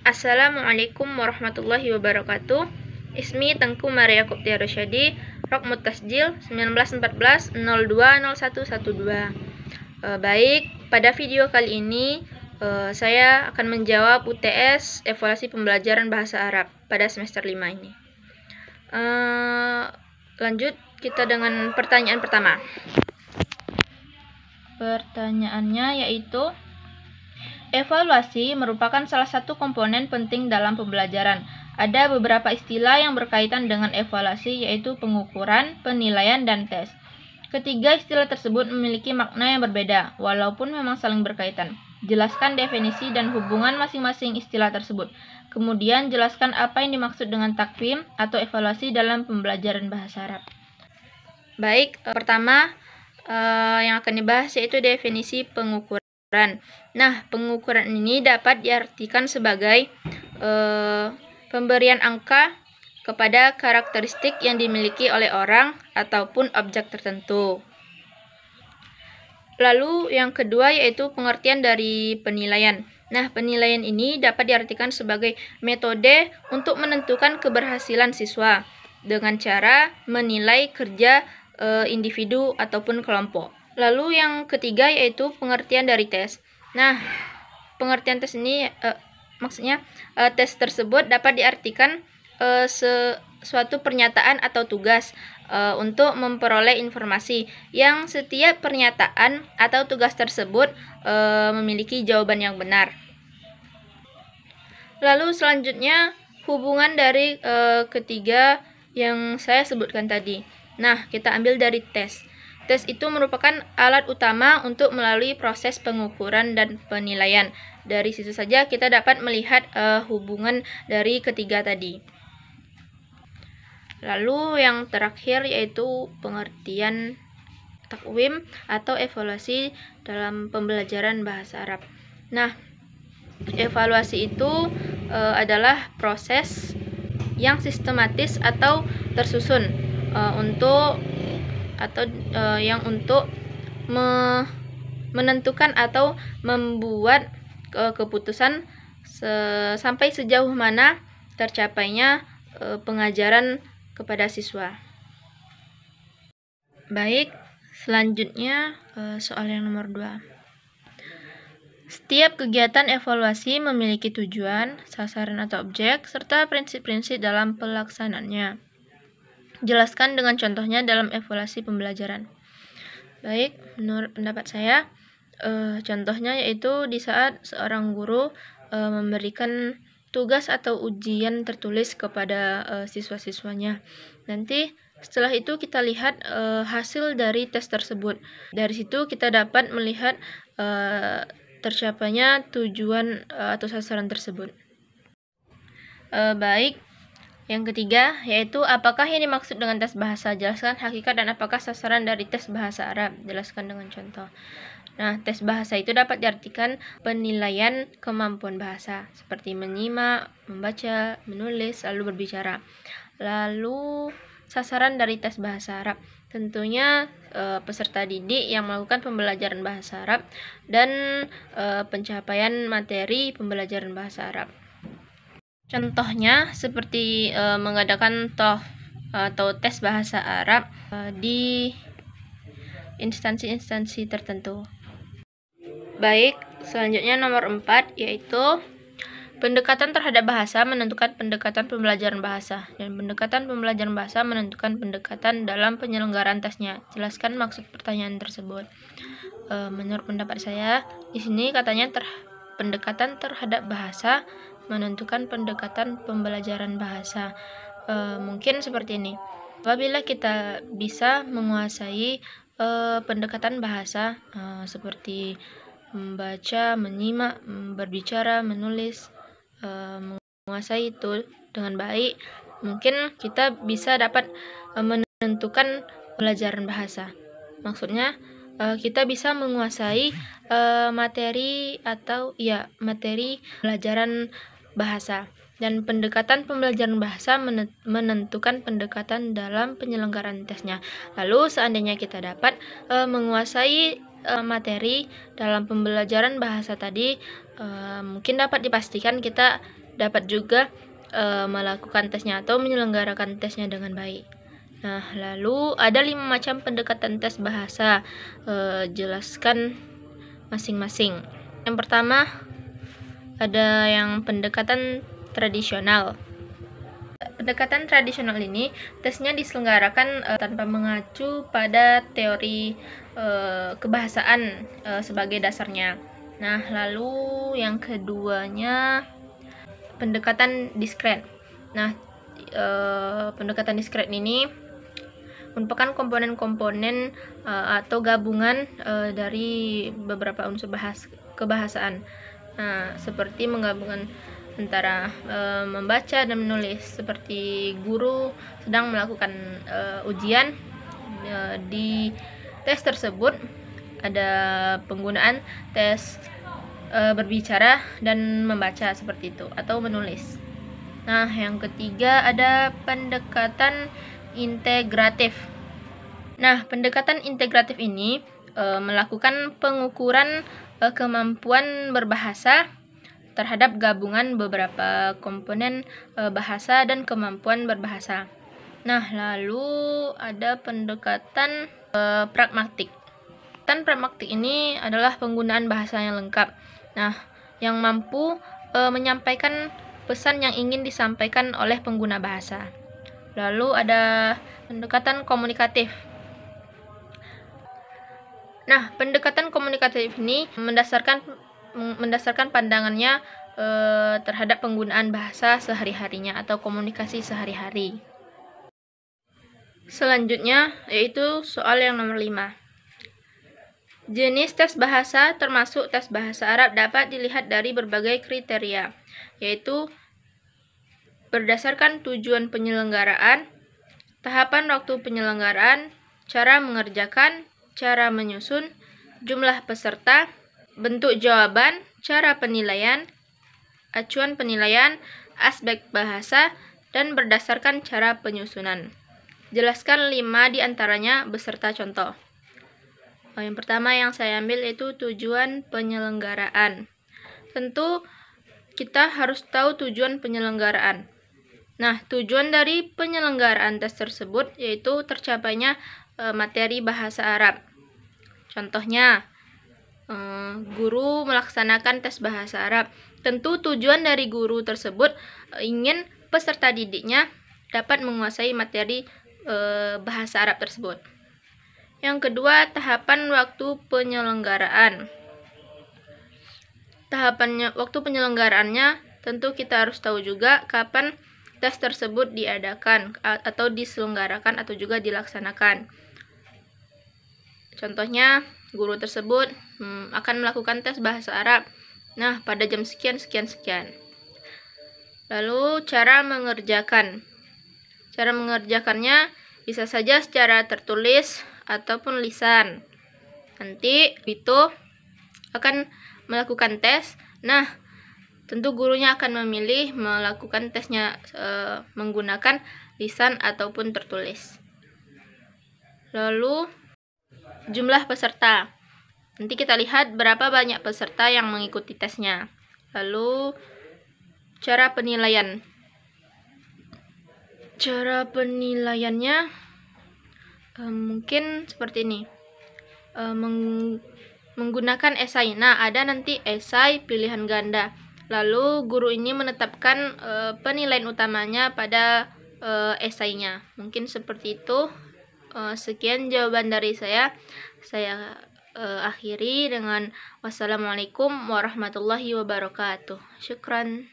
Assalamualaikum warahmatullahi wabarakatuh. Ismi Tengku Maria Koptia Rosyadi, Rokmut Tasjil 1914-020112. Baik, pada video kali ini saya akan menjawab UTS evaluasi pembelajaran bahasa Arab pada semester 5 ini. Lanjut kita dengan pertanyaan pertama. Pertanyaannya yaitu, evaluasi merupakan salah satu komponen penting dalam pembelajaran. Ada beberapa istilah yang berkaitan dengan evaluasi, yaitu pengukuran, penilaian, dan tes. Ketiga istilah tersebut memiliki makna yang berbeda, walaupun memang saling berkaitan. Jelaskan definisi dan hubungan masing-masing istilah tersebut. Kemudian jelaskan apa yang dimaksud dengan takwim atau evaluasi dalam pembelajaran bahasa Arab. Baik, pertama yang akan dibahas yaitu definisi pengukuran. Nah, pengukuran ini dapat diartikan sebagai pemberian angka kepada karakteristik yang dimiliki oleh orang ataupun objek tertentu. Lalu yang kedua yaitu pengertian dari penilaian. Nah, penilaian ini dapat diartikan sebagai metode untuk menentukan keberhasilan siswa dengan cara menilai kerja individu ataupun kelompok. Lalu yang ketiga yaitu pengertian dari tes. Nah, pengertian tes ini maksudnya tes tersebut dapat diartikan suatu pernyataan atau tugas untuk memperoleh informasi yang setiap pernyataan atau tugas tersebut memiliki jawaban yang benar. Lalu selanjutnya hubungan dari ketiga yang saya sebutkan tadi. Nah, kita ambil dari tes. Tes itu merupakan alat utama untuk melalui proses pengukuran dan penilaian. Dari situ saja kita dapat melihat hubungan dari ketiga tadi. Lalu yang terakhir yaitu pengertian takwim atau evaluasi dalam pembelajaran bahasa Arab. Nah, evaluasi itu adalah proses yang sistematis atau tersusun untuk menentukan atau membuat keputusan sampai sejauh mana tercapainya pengajaran kepada siswa. Baik, selanjutnya soal yang nomor 2. Setiap kegiatan evaluasi memiliki tujuan, sasaran atau objek, serta prinsip-prinsip dalam pelaksanaannya. Jelaskan dengan contohnya dalam evaluasi pembelajaran. Baik, menurut pendapat saya, contohnya yaitu di saat seorang guru memberikan tugas atau ujian tertulis kepada siswa-siswanya. Nanti setelah itu kita lihat hasil dari tes tersebut. Dari situ kita dapat melihat tercapainya tujuan atau sasaran tersebut. Baik. Yang ketiga, yaitu apakah yang dimaksud dengan tes bahasa? Jelaskan hakikat dan apakah sasaran dari tes bahasa Arab. Jelaskan dengan contoh. Nah, tes bahasa itu dapat diartikan penilaian kemampuan bahasa, seperti menyimak, membaca, menulis, lalu berbicara. Lalu, sasaran dari tes bahasa Arab. Tentunya peserta didik yang melakukan pembelajaran bahasa Arab dan pencapaian materi pembelajaran bahasa Arab. Contohnya seperti mengadakan TOEFL atau tes bahasa Arab di instansi-instansi tertentu. Baik, selanjutnya nomor 4 yaitu pendekatan terhadap bahasa menentukan pendekatan pembelajaran bahasa, dan pendekatan pembelajaran bahasa menentukan pendekatan dalam penyelenggaraan tesnya. Jelaskan maksud pertanyaan tersebut. Menurut pendapat saya, di sini katanya pendekatan terhadap bahasa menentukan pendekatan pembelajaran bahasa. Mungkin seperti ini. Apabila kita bisa menguasai pendekatan bahasa seperti membaca, menyimak, berbicara, menulis, menguasai itu dengan baik, mungkin kita bisa dapat menentukan pelajaran bahasa. Maksudnya kita bisa menguasai materi pelajaran bahasa, dan pendekatan pembelajaran bahasa menentukan pendekatan dalam penyelenggaraan tesnya. Lalu seandainya kita dapat menguasai materi dalam pembelajaran bahasa tadi, mungkin dapat dipastikan kita dapat juga melakukan tesnya atau menyelenggarakan tesnya dengan baik. Nah, lalu ada 5 macam pendekatan tes bahasa. Jelaskan masing-masing. Yang pertama, ada yang pendekatan tradisional. Pendekatan tradisional ini tesnya diselenggarakan tanpa mengacu pada teori kebahasaan sebagai dasarnya. Nah, lalu yang keduanya pendekatan diskret. Nah, pendekatan diskret ini merupakan komponen-komponen atau gabungan dari beberapa unsur kebahasaan. Nah, seperti menggabungkan antara membaca dan menulis, seperti guru sedang melakukan ujian. Di tes tersebut ada penggunaan tes berbicara dan membaca seperti itu, atau menulis. Nah, yang ketiga ada pendekatan integratif. Nah, pendekatan integratif ini melakukan pengukuran kemampuan berbahasa terhadap gabungan beberapa komponen bahasa dan kemampuan berbahasa. Nah, lalu ada pendekatan pragmatik. Pendekatan pragmatik ini adalah penggunaan bahasa yang lengkap. Nah, yang mampu menyampaikan pesan yang ingin disampaikan oleh pengguna bahasa. Lalu ada pendekatan komunikatif. Nah, pendekatan komunikatif ini mendasarkan pandangannya terhadap penggunaan bahasa sehari-harinya atau komunikasi sehari-hari. Selanjutnya yaitu soal yang nomor 5. Jenis tes bahasa termasuk tes bahasa Arab dapat dilihat dari berbagai kriteria, yaitu berdasarkan tujuan penyelenggaraan, tahapan waktu penyelenggaraan, cara mengerjakan, cara menyusun, jumlah peserta, bentuk jawaban, cara penilaian, acuan penilaian, aspek bahasa, dan berdasarkan cara penyusunan. Jelaskan 5 di antaranya beserta contoh. Yang pertama yang saya ambil yaitu tujuan penyelenggaraan. Tentu kita harus tahu tujuan penyelenggaraan. Nah, tujuan dari penyelenggaraan tes tersebut yaitu tercapainya materi bahasa Arab. Contohnya, guru melaksanakan tes bahasa Arab. Tentu tujuan dari guru tersebut ingin peserta didiknya dapat menguasai materi bahasa Arab tersebut. Yang kedua, tahapan waktu penyelenggaraan. Waktu penyelenggaraannya tentu kita harus tahu juga kapan tes tersebut diadakan atau diselenggarakan atau juga dilaksanakan. Contohnya, guru tersebut akan melakukan tes bahasa Arab. Nah, pada jam sekian. Lalu, cara mengerjakan. Cara mengerjakannya bisa saja secara tertulis ataupun lisan. Nanti itu akan melakukan tes. Nah, tentu gurunya akan memilih melakukan tesnya menggunakan lisan ataupun tertulis. Lalu, jumlah peserta. Nanti kita lihat berapa banyak peserta yang mengikuti tesnya. Lalu, cara penilaian. Cara penilaiannya mungkin seperti ini. Menggunakan esai. Nah, ada nanti esai pilihan ganda. Lalu guru ini menetapkan penilaian utamanya pada esainya. Mungkin seperti itu. Sekian jawaban dari saya. Saya akhiri dengan wassalamualaikum warahmatullahi wabarakatuh. Syukran.